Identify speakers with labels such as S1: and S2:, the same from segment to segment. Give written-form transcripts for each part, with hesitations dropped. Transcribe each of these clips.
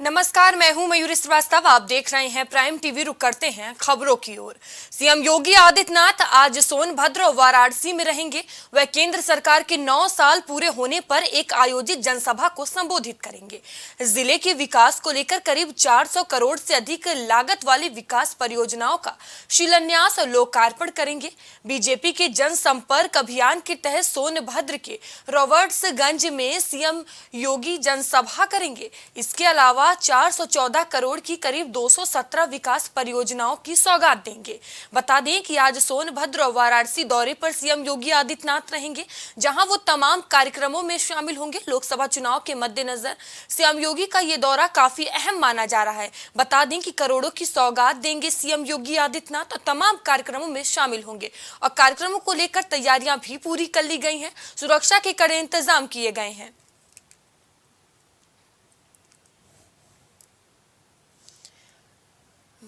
S1: नमस्कार, मैं हूं मयूरी श्रीवास्तव। आप देख रहे हैं प्राइम टीवी। रुक करते हैं खबरों की ओर। सीएम योगी आदित्यनाथ आज सोनभद्र और वाराणसी में रहेंगे। वह केंद्र सरकार के 9 साल पूरे होने पर एक आयोजित जनसभा को संबोधित करेंगे। जिले के विकास को लेकर करीब 400 करोड़ से अधिक लागत वाली विकास परियोजनाओं का शिलान्यास और लोकार्पण करेंगे। बीजेपी के जनसंपर्क अभियान के तहत सोनभद्र के रॉबर्ट्सगंज में सीएम योगी जनसभा करेंगे। इसके अलावा 414 करोड़ की करीब 217 विकास परियोजनाओं की सौगात देंगे। बता दें कि आज सोनभद्र और वाराणसी दौरे पर सीएम योगी आदित्यनाथ रहेंगे, जहां वो तमाम कार्यक्रमों में शामिल होंगे। लोकसभा चुनाव के मद्देनजर सीएम योगी का ये दौरा काफी अहम माना जा रहा है। बता दें कि करोड़ों की सौगात देंगे सीएम योगी आदित्यनाथ और तमाम कार्यक्रमों में शामिल होंगे और कार्यक्रमों को लेकर तैयारियां भी पूरी कर ली गई हैं। सुरक्षा के कड़े इंतजाम किए गए हैं।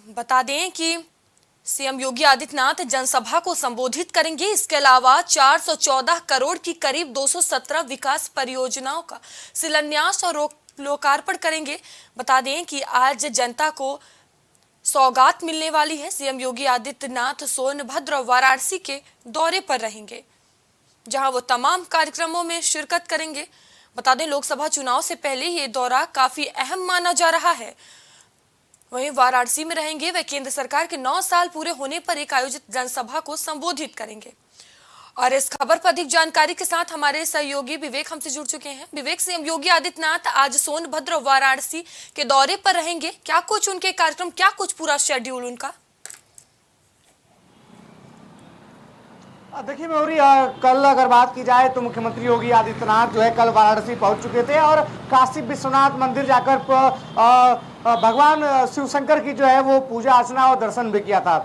S1: बता दें कि सीएम योगी आदित्यनाथ जनसभा को संबोधित करेंगे। इसके अलावा 414 करोड़ की करीब 217 विकास परियोजनाओं का शिलान्यास और लोकार्पण करेंगे। बता दें कि आज जनता को सौगात मिलने वाली है। सीएम योगी आदित्यनाथ सोनभद्र और वाराणसी के दौरे पर रहेंगे, जहां वो तमाम कार्यक्रमों में शिरकत करेंगे। बता दें, लोकसभा चुनाव से पहले ये दौरा काफी अहम माना जा रहा है। वहीं वाराणसी में रहेंगे। वे केंद्र सरकार के 9 साल पूरे होने पर एक आयोजित जनसभा को संबोधित करेंगे। और इस खबर पर अधिक जानकारी के साथ हमारे सहयोगी विवेक हमसे जुड़ चुके हैं। विवेक, सीएम योगी आदित्यनाथ आज सोनभद्र और वाराणसी के दौरे पर रहेंगे। क्या कुछ उनके कार्यक्रम, क्या कुछ पूरा शेड्यूल उनका?
S2: देखिए मयूरी, कल अगर बात की जाए तो मुख्यमंत्री योगी आदित्यनाथ जो है कल वाराणसी पहुंच चुके थे और काशी विश्वनाथ मंदिर जाकर भगवान शिव शंकर की जो है वो पूजा अर्चना और दर्शन भी किया था।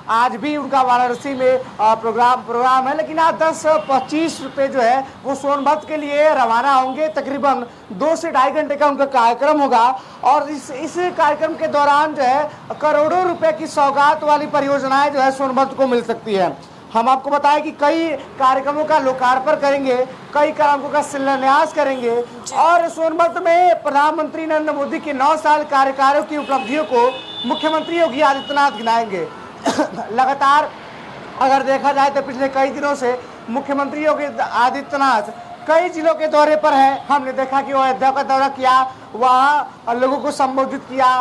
S2: आज भी उनका वाराणसी में प्रोग्राम है, लेकिन आज 10-25 रुपये जो है वो सोनभद्र के लिए रवाना होंगे। तकरीबन 2 से ढाई घंटे का उनका कार्यक्रम होगा और इस कार्यक्रम के दौरान जो है करोड़ों रुपए की सौगात वाली परियोजनाएं जो है सोनभद्र को मिल सकती है। हम आपको बताएं कि कई कार्यक्रमों का लोकार्पण करेंगे, कई कार्यक्रमों का शिलान्यास करेंगे और सोनभद्र में प्रधानमंत्री नरेंद्र मोदी के 9 साल कार्यकाल की उपलब्धियों को मुख्यमंत्री योगी आदित्यनाथ गिनाएंगे। लगातार अगर देखा जाए तो पिछले कई दिनों से मुख्यमंत्री योगी आदित्यनाथ कई जिलों के दौरे पर हैं। हमने देखा कि वो अयोध्या का दौरा किया, वहाँ लोगों को संबोधित किया।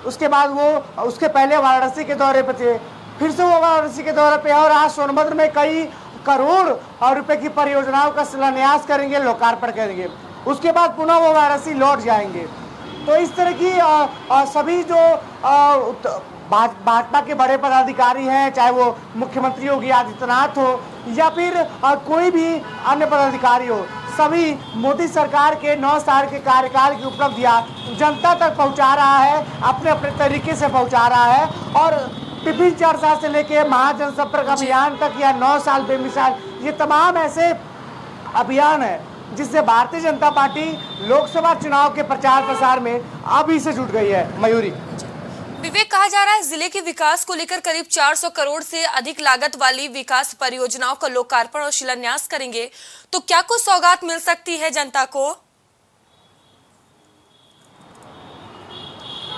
S2: उसके बाद वो उसके पहले वाराणसी के दौरे पर थे, फिर से वो वाराणसी के दौरे पे और आज सोनभद्र में कई करोड़ रुपए की परियोजनाओं का शिलान्यास करेंगे, लोकार्पण करेंगे। उसके बाद पुनः वो वाराणसी लौट जाएंगे। तो इस तरह की सभी जो भाजपा के बड़े पदाधिकारी हैं, चाहे वो मुख्यमंत्री योगी आदित्यनाथ हो या फिर कोई भी अन्य पदाधिकारी हो, सभी मोदी सरकार के 9 साल के कार्यकाल की उपलब्धियां जनता तक पहुंचा रहा है, अपने अपने तरीके से पहुंचा रहा है। और टिफिन चर्चा से लेके महाजनसंपर्क अभियान तक या 9 साल बेमिसाल, ये तमाम ऐसे अभियान है जिससे भारतीय जनता पार्टी लोकसभा चुनाव के प्रचार प्रसार में अभी से जुट गई है। मयूरी,
S1: विवेक, कहा जा रहा है जिले के विकास को लेकर करीब 400 करोड़ से अधिक लागत वाली विकास परियोजनाओं का लोकार्पण और शिलान्यास करेंगे, तो क्या कुछ सौगात मिल सकती है जनता को?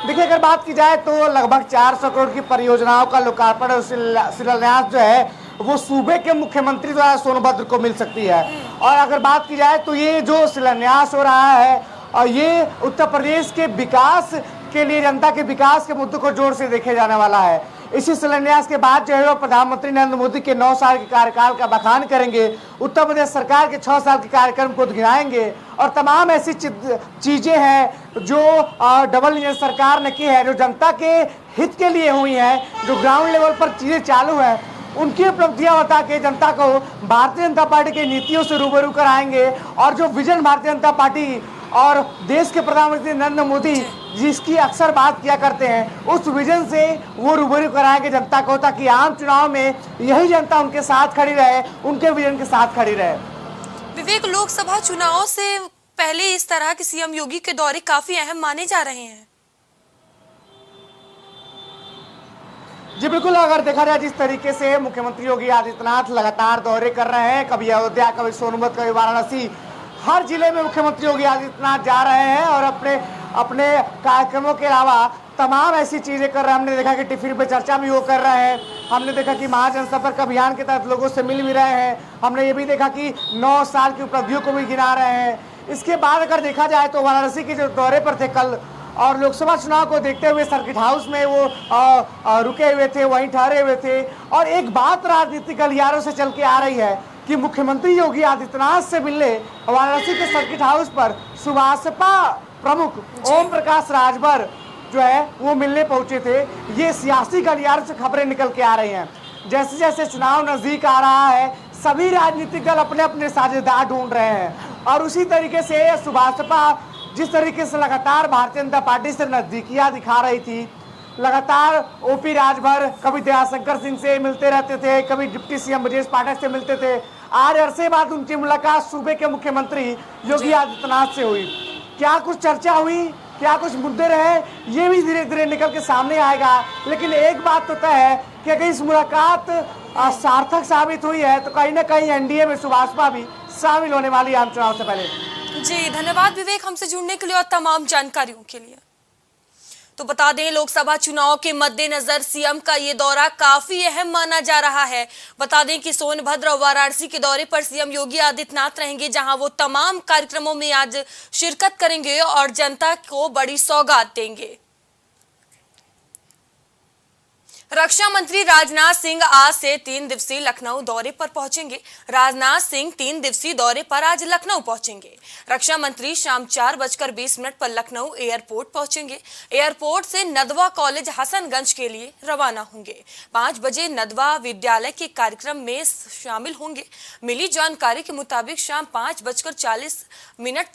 S2: देखिए, अगर बात की जाए तो लगभग 400 करोड़ की परियोजनाओं का लोकार्पण और शिलान्यास जो है वो सूबे के मुख्यमंत्री द्वारा सोनभद्र को मिल सकती है। और अगर बात की जाए तो ये जो शिलान्यास हो रहा है और ये उत्तर प्रदेश के विकास के लिए, जनता के विकास के मुद्दों को जोर से देखे जाने वाला है। इसी शिलान्यास के बाद जो है वो प्रधानमंत्री नरेंद्र मोदी के 9 साल के कार्यकाल का बखान करेंगे, उत्तर प्रदेश सरकार के 6 साल के कार्यक्रम को गिनाएंगे और तमाम ऐसी चीजें हैं जो डबल इंजन सरकार ने की है, जो जनता के हित के लिए हुई हैं, जो ग्राउंड लेवल पर चीजें चालू हैं, उनकी उपलब्धियां बता के जनता को भारतीय जनता पार्टी की नीतियों से रूबरू कराएंगे। और जो विजन भारतीय जनता पार्टी और देश के प्रधानमंत्री नरेंद्र मोदी जिसकी अक्सर बात किया करते हैं, उस विजन से वो रूबरू कराएंगे जनता को, ताकि आम चुनाव में यही जनता उनके साथ खड़ी रहे, उनके विजन के साथ खड़ी रहे।
S1: विवेक, लोकसभा चुनाव से पहले इस तरह के सीएम योगी के दौरे काफी अहम माने जा रहे हैं।
S2: जी बिल्कुल, अगर देखा जाए जिस तरीके से मुख्यमंत्री योगी आदित्यनाथ लगातार दौरे कर रहे हैं, कभी अयोध्या, कभी सोनभद्र, कभी वाराणसी, हर जिले में मुख्यमंत्री योगी आदित्यनाथ जा रहे हैं और अपने अपने कार्यक्रमों के अलावा तमाम ऐसी चीजें कर रहे हैं। हमने देखा कि टिफिन पे चर्चा भी वो कर रहे हैं, हमने देखा कि महाजनसंपर्क अभियान के तहत लोगों से मिल भी रहे हैं, हमने ये भी देखा कि 9 साल की उपलब्धियों को भी गिना रहे हैं। इसके बाद अगर देखा जाए तो वाराणसी के जो दौरे पर थे कल और लोकसभा चुनाव को देखते हुए सर्किट हाउस में वो रुके हुए थे, वहीं ठहरे हुए थे। और एक बात राजनीतिक गलियारों से चल के आ रही है कि मुख्यमंत्री योगी आदित्यनाथ से मिलने वाराणसी के सर्किट हाउस पर सुभाषपा प्रमुख ओम प्रकाश राजभर जो है वो मिलने पहुंचे थे। ये सियासी गलियारों से खबरें निकल के आ रही हैं। जैसे जैसे चुनाव नजदीक आ रहा है सभी राजनीतिक दल अपने अपने साझेदार ढूंढ रहे हैं और उसी तरीके से सुभाषपा जिस तरीके से लगातार भारतीय जनता पार्टी से नजदीकियां दिखा रही थी, लगातार ओपी राजभर कभी दयाशंकर सिंह से मिलते रहते थे, कभी डिप्टी सीएम ब्रजेश पाठक से मिलते थे। आज अरसे बाद उनकी मुलाकात सूबे के मुख्यमंत्री योगी आदित्यनाथ से हुई। क्या कुछ चर्चा हुई, क्या कुछ मुद्दे रहे, ये भी धीरे धीरे निकल के सामने आएगा। लेकिन एक बात तो तय है कि अगर इस मुलाकात सार्थक साबित हुई है तो कहीं ना कहीं एनडीए में सुभाषपा भी शामिल होने वाली है आम चुनाव से पहले।
S1: जी धन्यवाद विवेक हमसे जुड़ने के लिए और तमाम जानकारियों के लिए। तो बता दें लोकसभा चुनाव के मद्देनजर सीएम का ये दौरा काफी अहम माना जा रहा है। बता दें कि सोनभद्र और वाराणसी के दौरे पर सीएम योगी आदित्यनाथ रहेंगे, जहां वो तमाम कार्यक्रमों में आज शिरकत करेंगे और जनता को बड़ी सौगात देंगे। रक्षा मंत्री राजनाथ सिंह आज से 3 दिवसीय लखनऊ दौरे पर पहुंचेंगे। राजनाथ सिंह 3 दिवसीय दौरे पर आज लखनऊ पहुंचेंगे। रक्षा मंत्री शाम 4:20 पर लखनऊ एयरपोर्ट पहुंचेंगे। एयरपोर्ट से नदवा कॉलेज हसनगंज के लिए रवाना होंगे। 5 बजे नदवा विद्यालय के कार्यक्रम में शामिल होंगे। मिली जानकारी के मुताबिक शाम 5:40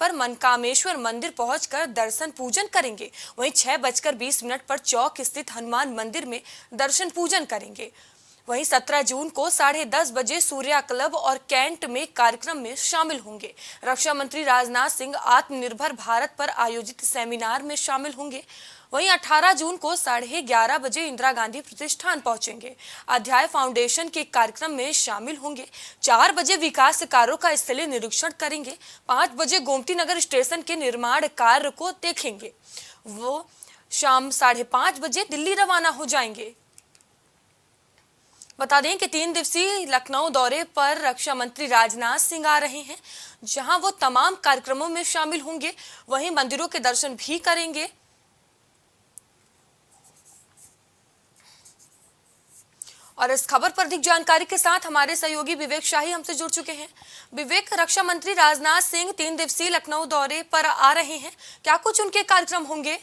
S1: पर मनकामेश्वर मंदिर पहुंचकर दर्शन पूजन करेंगे। वहीं 6:20 पर चौक स्थित हनुमान मंदिर में दर्शन पूजन करेंगे। वहीं 17 जून को 10:30 बजे सूर्या क्लब और कैंट में कार्यक्रम में शामिल होंगे। रक्षा मंत्री राजनाथ सिंह आत्मनिर्भर भारत पर आयोजित सेमिनार में शामिल होंगे। वहीं 18 जून को 11:30 बजे इंदिरा गांधी प्रतिष्ठान पहुंचेंगे। अध्याय फाउंडेशन के कार्यक्रम में शामिल होंगे। 4 बजे विकास कार्यों का स्थलीय निरीक्षण करेंगे। 5 बजे गोमती नगर स्टेशन के निर्माण कार्य को देखेंगे। वो शाम 5:30 बजे दिल्ली रवाना हो जाएंगे। बता दें कि 3 दिवसीय लखनऊ दौरे पर रक्षा मंत्री राजनाथ सिंह आ रहे हैं, जहां वो तमाम कार्यक्रमों में शामिल होंगे। वहीं मंदिरों के दर्शन भी करेंगे। और इस खबर पर अधिक जानकारी के साथ हमारे सहयोगी विवेक शाही हमसे जुड़ चुके हैं। विवेक, रक्षा मंत्री राजनाथ सिंह 3 दिवसीय लखनऊ दौरे पर आ रहे हैं, क्या कुछ उनके कार्यक्रम होंगे?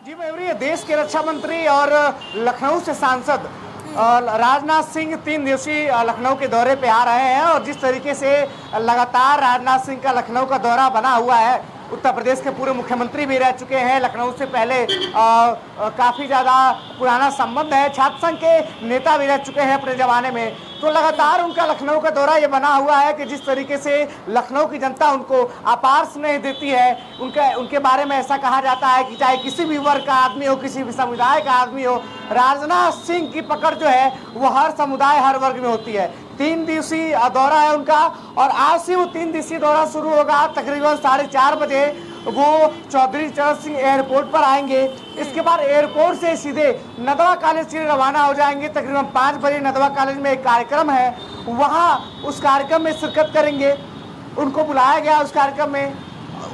S2: जी मयूरी, देश के रक्षा मंत्री और लखनऊ से सांसद राजनाथ सिंह 3 दिवसीय लखनऊ के दौरे पे आ रहे हैं और जिस तरीके से लगातार राजनाथ सिंह का लखनऊ का दौरा बना हुआ है, उत्तर प्रदेश के पूर्व मुख्यमंत्री भी रह चुके हैं, लखनऊ से पहले काफ़ी ज़्यादा पुराना संबंध है, छात्र संघ के नेता भी रह चुके हैं अपने ज़माने में, तो लगातार उनका लखनऊ का दौरा ये बना हुआ है कि जिस तरीके से लखनऊ की जनता उनको अपार स्नेह देती है। उनके बारे में ऐसा कहा जाता है कि चाहे किसी भी वर्ग का आदमी हो, किसी भी समुदाय का आदमी हो, राजनाथ सिंह की पकड़ जो है वो हर समुदाय हर वर्ग में होती है। 3 दिवसीय दौरा है उनका और आज से वो 3 दिवसीय दौरा शुरू होगा। तकरीबन 4:30 बजे वो चौधरी चरण सिंह एयरपोर्ट पर आएंगे। इसके बाद एयरपोर्ट से सीधे नदवा कॉलेज के लिए रवाना हो जाएंगे। तकरीबन 5 बजे नदवा कॉलेज में एक कार्यक्रम है, वहाँ उस कार्यक्रम में शिरकत करेंगे। उनको बुलाया गया उस कार्यक्रम में।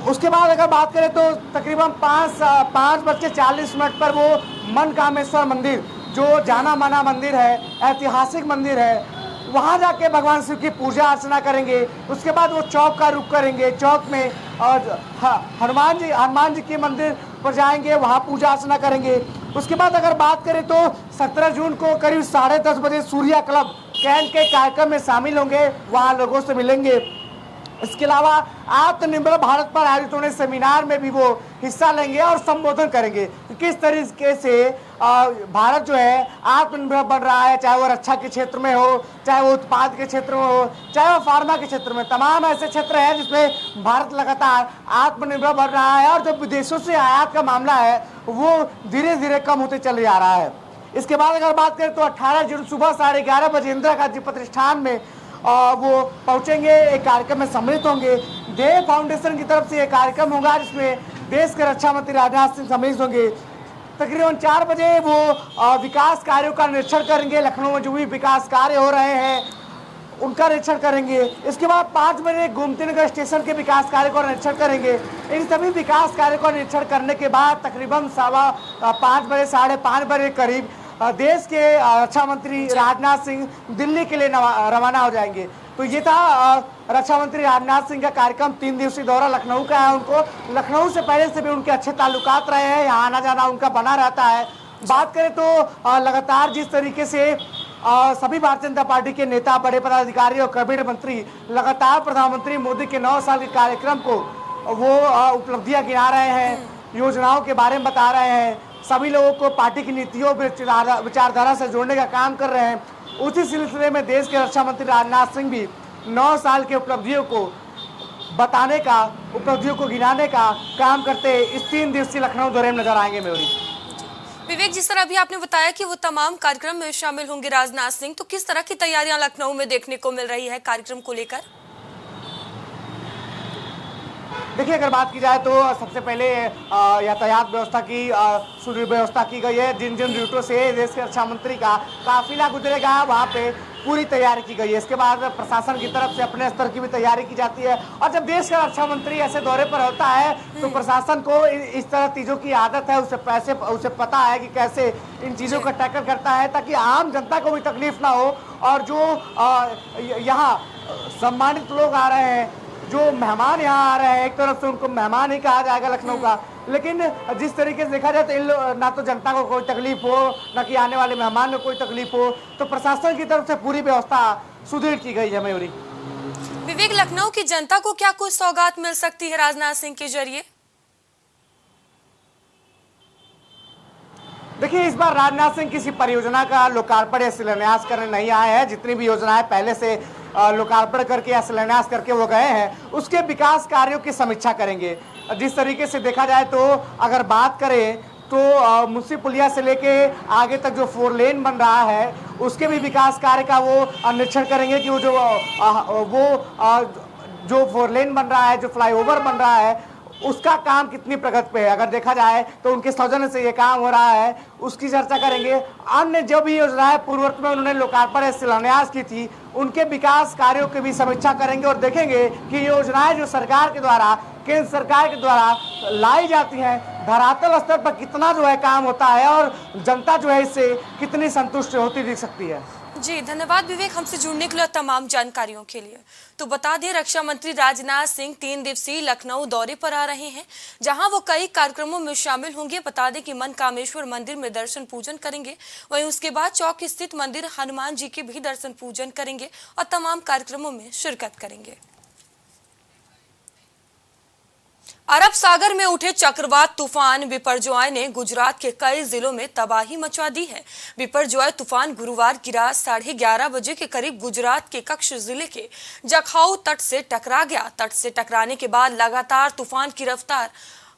S2: उसके बाद अगर बात करें तो तकरीबन 5:40 पर वो मनकामेश्वर मंदिर, जो जाना माना मंदिर है, ऐतिहासिक मंदिर है, वहाँ जाके भगवान शिव की पूजा अर्चना करेंगे। उसके बाद वो चौक का रुख करेंगे। चौक में और हनुमान जी के मंदिर पर जाएंगे, वहाँ पूजा अर्चना करेंगे। उसके बाद अगर बात करें तो 17 जून को करीब 10:30 बजे सूर्या क्लब कैंट के कार्यक्रम में शामिल होंगे, वहाँ लोगों से मिलेंगे। इसके अलावा आत्मनिर्भर भारत पर आयोजित होने सेमिनार में भी वो हिस्सा लेंगे और संबोधन करेंगे किस तरीके से भारत जो है आत्मनिर्भर बन रहा है, चाहे वो रक्षा के क्षेत्र में हो, चाहे वो उत्पाद के क्षेत्र में हो, चाहे वो फार्मा के क्षेत्र में। तमाम ऐसे क्षेत्र हैं जिसमें भारत लगातार आत्मनिर्भर बन रहा है और जो विदेशों से आयात का मामला है वो धीरे धीरे कम होते चले जा रहा है। इसके बाद अगर बात करें तो 18 जून सुबह 11:30 बजे इंदिरा गांधी प्रतिष्ठान में वो पहुंचेंगे, एक कार्यक्रम में सम्मिलित होंगे। देव फाउंडेशन की तरफ से एक कार्यक्रम होगा जिसमें देश के रक्षा मंत्री राजनाथ सिंह सम्मिलित होंगे। तकरीबन 4 बजे वो विकास कार्यों का निरीक्षण करेंगे। लखनऊ में जो भी विकास कार्य हो रहे हैं उनका निरीक्षण करेंगे। इसके बाद 5 बजे गोमती नगर स्टेशन के विकास कार्य का निरीक्षण करेंगे। इन सभी विकास कार्यों का निरीक्षण करने के बाद तकरीबन 5:15 बजे 5:30 बजे करीब देश के रक्षा मंत्री राजनाथ सिंह दिल्ली के लिए रवाना हो जाएंगे। तो ये था रक्षा मंत्री राजनाथ सिंह का कार्यक्रम। 3 दिवसीय दौरा लखनऊ का है। उनको लखनऊ से पहले से भी उनके अच्छे ताल्लुकात रहे हैं, यहाँ आना जाना उनका बना रहता है। बात करें तो लगातार जिस तरीके से सभी भारतीय जनता पार्टी के नेता, बड़े पदाधिकारी और कैबिनेट मंत्री लगातार प्रधानमंत्री मोदी के 9 साल के कार्यक्रम को वो उपलब्धियां गिना रहे हैं, योजनाओं के बारे में बता रहे हैं, सभी लोगों को पार्टी की नीतियों विचारधारा से जोड़ने का काम कर रहे हैं। उसी सिलसिले में देश के रक्षा मंत्री राजनाथ सिंह भी 9 साल के उपलब्धियों को बताने का, उपलब्धियों को गिनाने का काम करते इस 3 दिवसीय लखनऊ दौरे में नजर आएंगे। मेरी
S1: विवेक, जिस तरह अभी आपने बताया कि वो तमाम कार्यक्रम में शामिल होंगे राजनाथ सिंह, तो किस तरह की तैयारियां लखनऊ में देखने को मिल रही है कार्यक्रम को लेकर?
S2: देखिए, अगर बात की जाए तो सबसे पहले यातायात व्यवस्था की सुदृढ़ व्यवस्था की गई है। जिन जिन रूटों से देश के रक्षा मंत्री का काफिला गुजरेगा वहाँ पे पूरी तैयारी की गई है। इसके बाद प्रशासन की तरफ से अपने स्तर की भी तैयारी की जाती है। और जब देश का रक्षा मंत्री ऐसे दौरे पर होता है तो प्रशासन को इस तरह चीज़ों की आदत है, उसे पता है कि कैसे इन चीज़ों का टैकल करता है ताकि आम जनता को भी तकलीफ ना हो। और जो यहाँ सम्मानित लोग आ रहे हैं, जो मेहमान यहाँ आ रहे हैं, एक तरफ से उनको मेहमान ही कहा जाएगा लखनऊ का, लेकिन जिस तरीके से देखा जाए तो ना तो जनता को कोई तकलीफ हो, ना कि आने वाले मेहमान को कोई तकलीफ हो, तो प्रशासन की तरफ से पूरी व्यवस्था सुदृढ़ की गई है। मयूरी,
S1: विवेक, लखनऊ की जनता को क्या कुछ सौगात मिल सकती है राजनाथ सिंह के जरिए?
S2: देखिए, इस बार राजनाथ सिंह किसी परियोजना का लोकार्पण या शिलान्यास करने नहीं आए हैं। जितनी भी योजनाएं पहले से लोकार्पण करके या शिलान्यास करके वो गए हैं, उसके विकास कार्यों की समीक्षा करेंगे। जिस तरीके से देखा जाए तो अगर बात करें तो मुंशी पुलिया से लेके आगे तक जो 4 लेन बन रहा है उसके भी विकास कार्य का वो निरीक्षण करेंगे कि वो जो 4 लेन बन रहा है, जो फ्लाईओवर बन रहा है, उसका काम कितनी प्रगति पे है। अगर देखा जाए तो उनके सौजन्य से ये काम हो रहा है, उसकी चर्चा करेंगे। अन्य जो भी योजनाएं पूर्ववर्त में उन्होंने लोकार्पण शिलान्यास की थी, उनके विकास कार्यों की भी समीक्षा करेंगे और देखेंगे कि योजनाएं जो सरकार के द्वारा, केंद्र सरकार के द्वारा लाई जाती हैं, धरातल स्तर पर कितना जो है काम होता है और जनता जो है इससे कितनी संतुष्ट होती दिख सकती है।
S1: जी धन्यवाद विवेक, हमसे जुड़ने के लिए तमाम जानकारियों के लिए। तो बता दें, रक्षा मंत्री राजनाथ सिंह 3 दिवसीय लखनऊ दौरे पर आ रहे हैं, जहां वो कई कार्यक्रमों में शामिल होंगे। बता दें कि मनकामेश्वर मंदिर में दर्शन पूजन करेंगे, वहीं उसके बाद चौक स्थित मंदिर हनुमान जी के भी दर्शन पूजन करेंगे और तमाम कार्यक्रमों में शिरकत करेंगे। अरब सागर में उठे चक्रवात तूफान बिपरजॉय ने गुजरात के कई जिलों में तबाही मचा दी है। बिपरजॉय तूफान गुरुवार की रात 11:30 बजे के करीब गुजरात के कच्छ जिले के जखाऊ तट से टकरा गया। तट से टकराने के बाद लगातार तूफान की रफ्तार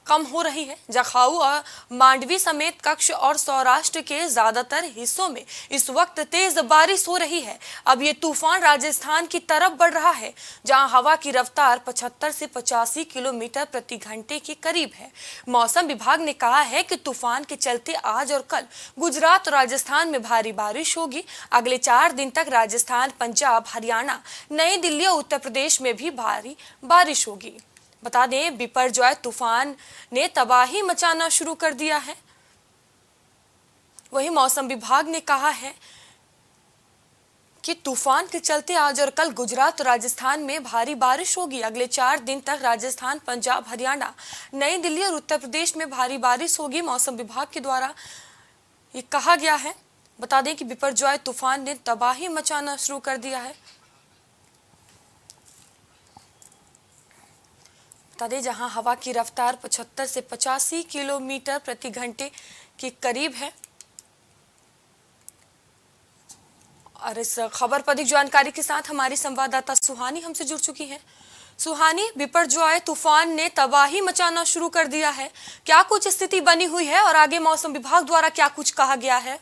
S1: कम हो रही है। जखाऊ और मांडवी समेत कच्छ और सौराष्ट्र के ज्यादातर हिस्सों में इस वक्त तेज बारिश हो रही है। अब ये तूफान राजस्थान की तरफ बढ़ रहा है, जहां हवा की रफ्तार 75 से 85 किलोमीटर प्रति घंटे के करीब है। मौसम विभाग ने कहा है कि तूफान के चलते आज और कल गुजरात और राजस्थान में भारी बारिश होगी। अगले 4 दिन तक राजस्थान, पंजाब, हरियाणा, नई दिल्ली और उत्तर प्रदेश में भी भारी बारिश होगी। बता दें, बिपरजॉय तूफान ने तबाही मचाना शुरू कर दिया है। वहीं मौसम विभाग ने कहा है कि तूफान के चलते आज और कल गुजरात और राजस्थान में भारी बारिश होगी। अगले 4 दिन तक राजस्थान, पंजाब, हरियाणा, नई दिल्ली और उत्तर प्रदेश में भारी बारिश होगी। मौसम विभाग के द्वारा ये कहा गया है। बता दें कि बिपरजॉय तूफान ने तबाही मचाना शुरू कर दिया है। बता दें, जहां हवा की रफ्तार 75 से 85 किलोमीटर प्रति घंटे के करीब है। और इस खबर पर अधिक जानकारी के साथ हमारी संवाददाता सुहानी हमसे जुड़ चुकी हैं। सुहानी, बिपरजॉय तूफान ने तबाही मचाना शुरू कर दिया है, क्या कुछ स्थिति बनी हुई है और आगे मौसम विभाग द्वारा क्या कुछ कहा गया है?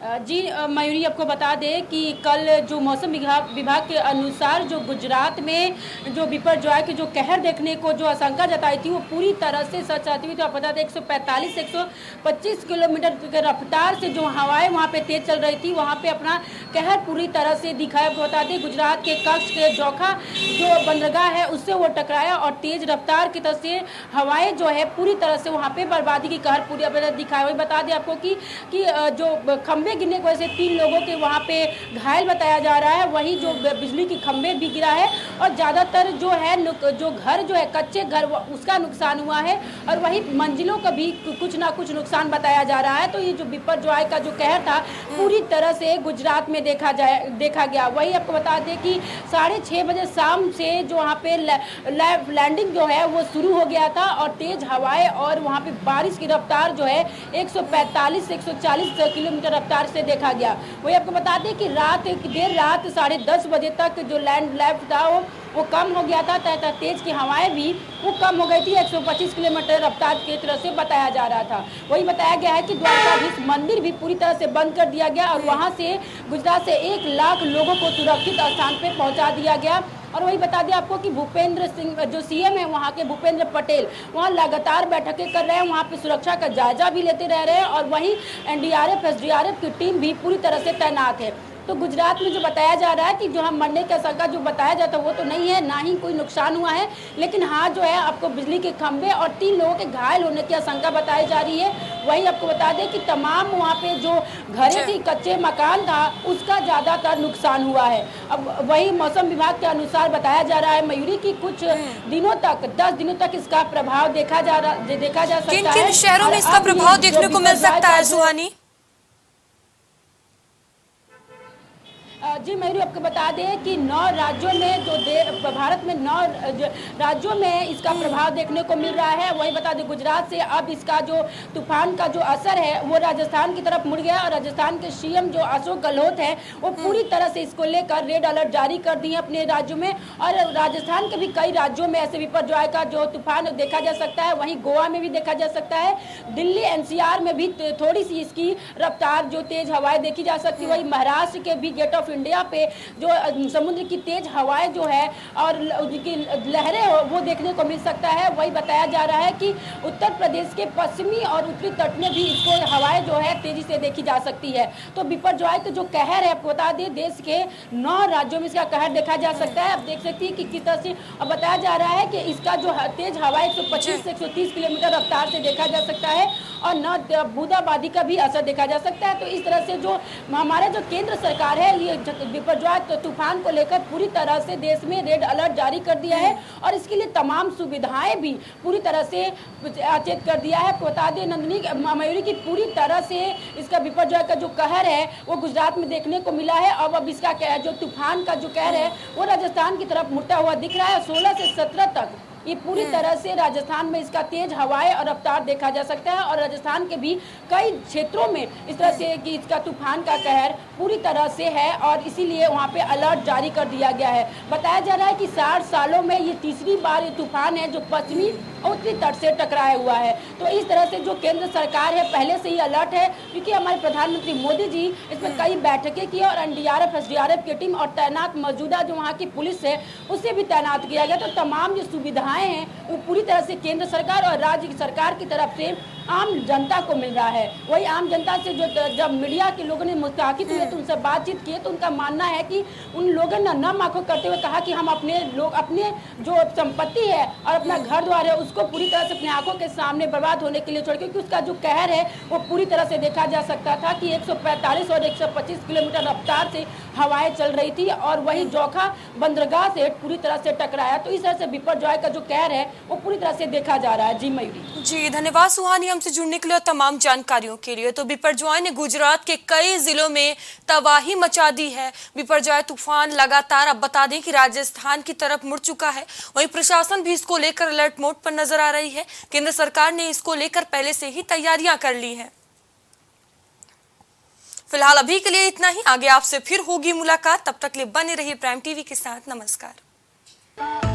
S3: जी मयूरी, आपको बता दें कि कल जो मौसम विभाग के अनुसार जो गुजरात में जो बिपरजॉय की जो कहर देखने को जो आशंका जताई थी वो पूरी तरह से सच आती हुई। तो आप बता दें 145 से 125 किलोमीटर की रफ्तार से जो हवाएं वहां पे तेज चल रही थी, वहां पे अपना कहर पूरी तरह से दिखाया। आपको बता दें गुजरात के कच्छ के जोखा जो बंदरगाह है उससे वो टकराया और तेज रफ्तार की तरफ से हवाएं जो है पूरी तरह से वहाँ पे बर्बादी की कहर पूरी दिखाया। वही बता दें आपको कि जो खंभे गिरने की वजह से 3 लोगों के वहाँ पे घायल बताया जा रहा है। वही जो बिजली की खंभे भी गिरा है और ज़्यादातर जो है जो घर जो है कच्चे घर उसका नुकसान हुआ है और वही मंजिलों का भी कुछ ना कुछ नुकसान बताया जा रहा है। तो ये जो बिपरजॉय का जो कहर था पूरी तरह से गुजरात में देखा गया। वही आपको बता दें कि 6:30 बजे शाम से जो वहाँ पे लैंडिंग जो है वो शुरू हो गया था और तेज हवाएं और वहाँ पे बारिश की रफ्तार जो है 145 से 140 किलोमीटर रफ्तार से देखा गया। वही आपको बता दें कि देर रात 10:30 बजे तक जो लैंड था वो कम हो गया था तथा तेज की हवाएं भी वो कम हो गई थी। 125 किलोमीटर रफ्तार की तरफ से बताया जा रहा था। वही बताया गया है कि द्वारकाधीश मंदिर भी पूरी तरह से बंद कर दिया गया और वहां से गुजरात से 1 लाख लोगों को सुरक्षित स्थान पे पहुंचा दिया गया। और वही बता दें आपको कि भूपेंद्र सिंह जो सीएम है वहाँ के भूपेंद्र पटेल वहाँ लगातार बैठकें कर रहे हैं, वहाँ पे सुरक्षा का जायजा भी लेते रह रहे हैं और वहीं एनडीआरएफ एसडीआरएफ की टीम भी पूरी तरह से तैनात है। तो गुजरात में जो बताया जा रहा है कि जो हम मरने की आशंका जो बताया जाता है वो तो नहीं है, ना ही कोई नुकसान हुआ है, लेकिन हाँ जो है आपको बिजली के खंभे और 3 लोगों के घायल होने की आशंका बताई जा रही है। वही आपको बता दें कि तमाम वहाँ पे जो घरें थी, कच्चे मकान था, उसका ज़्यादातर नुकसान हुआ है। अब वही मौसम विभाग के अनुसार बताया जा रहा है मयूरी की कुछ दिनों तक 10 दिनों तक इसका प्रभाव देखा जा सकता है।
S1: किन शहरों में इसका प्रभाव देखने को मिल सकता है सुहानी?
S3: जी मयूरी, आपको बता दें कि 9 राज्यों में जो भारत में 9 राज्यों में इसका प्रभाव देखने को मिल रहा है। वही बता दें गुजरात से अब इसका जो तूफान का जो असर है वो राजस्थान की तरफ मुड़ गया और राजस्थान के सीएम जो अशोक गहलोत हैं वो पूरी तरह से इसको लेकर रेड अलर्ट जारी कर दिए अपने राज्यों में। और राजस्थान के भी कई राज्यों में ऐसे बिपरजॉय का जो तूफान देखा जा सकता है। वहीं गोवा में भी देखा जा सकता है, दिल्ली एनसीआर में भी थोड़ी सी इसकी रफ्तार जो तेज हवाएं देखी जा सकती है। वही महाराष्ट्र के भी गेट ऑफ इंडिया पे जो समुद्र की तेज हवाएं जो है और उनकी लहरें वो देखने को मिल सकता है। वही बताया जा रहा है कि उत्तर प्रदेश के पश्चिमी और उत्तरी तट में भी इसको हवाएं जो है तेजी से देखी जा सकती है। तो बिपरजॉय का जो कहर है आपको बता दें देश के 9 राज्यों में इसका कहर देखा जा सकता है। आप देख सकती है कि किस तरह से अब बताया जा रहा है कि इसका जो तेज हवा 125 से 130 किलोमीटर रफ्तार से देखा जा सकता है और न बूंदाबांदी का भी असर देखा जा सकता है। तो इस तरह से जो हमारा जो केंद्र सरकार है ये बिपरजॉय तूफान को लेकर पूरी तरह से देश में रेड अलर्ट जारी कर दिया है और इसके लिए तमाम सुविधाएं भी पूरी तरह से अचेत कर दिया है। बता दें नंदिनी मयूरी की पूरी तरह से इसका बिपरजॉय का जो कहर है वो गुजरात में देखने को मिला है। अब इसका जो तूफान का जो कहर है वो राजस्थान की तरफ मुड़ता हुआ दिख रहा है। 16 से 17 तक ये पूरी तरह से राजस्थान में इसका तेज हवाएं और रफ्तार देखा जा सकता है और राजस्थान के भी कई क्षेत्रों में इस तरह से कि इसका तूफान का कहर पूरी तरह से है और इसीलिए वहाँ पे अलर्ट जारी कर दिया गया है। बताया जा रहा है कि 60 सालों में ये तीसरी बार ये तूफान है जो पश्चिमी और उत्तरी तट से टकराया हुआ है। तो इस तरह से जो केंद्र सरकार है पहले से ही अलर्ट है क्योंकि हमारे प्रधानमंत्री मोदी जी इसमें कई बैठकें की और एनडीआरएफ एसडीआरएफ की टीम और तैनात मौजूदा जो वहाँ की पुलिस है उसे भी तैनात किया गया। तो तमाम जो सुविधाएं हैं वो पूरी तरह से केंद्र सरकार और राज्य सरकार की तरफ से आम जनता को मिल रहा है। वही आम जनता से जो जब मीडिया के लोगों ने मुखातिब हुए तो उनसे बातचीत की तो उनका मानना है कि उन लोगों ने नम आंखों करते हुए कहा कि हम अपने जो संपत्ति है और अपना घर द्वार है उसको पूरी तरह से अपनी आंखों के सामने बर्बाद होने के लिए छोड़, क्योंकि उसका जो कहर है वो पूरी तरह से देखा जा सकता था कि 145 और 125 किलोमीटर रफ्तार से हवाएं चल रही थी और वही जोखा बंदरगाह से पूरी तरह से टकराया। तो इस तरह से बिपरजॉय का जो कहर है वो पूरी तरह से देखा जा रहा है। जी मयूरी।
S1: जी धन्यवाद सुहानी हमसे जुड़ने के लिए और तमाम जानकारियों के लिए। तो बिपरजॉय ने गुजरात के कई जिलों में तबाही मचा दी है। बिपरजॉय तूफान लगातार अब बता दें कि राजस्थान की तरफ मुड़ चुका है। वहीं प्रशासन भी इसको लेकर अलर्ट मोड पर नजर आ रही है। केंद्र सरकार ने इसको लेकर पहले से ही तैयारियां कर ली हैं। फिलहाल अभी के लिए इतना ही, आगे आपसे फिर होगी मुलाकात। तब तक लिए बने रहिए प्राइम टीवी के साथ। नमस्कार।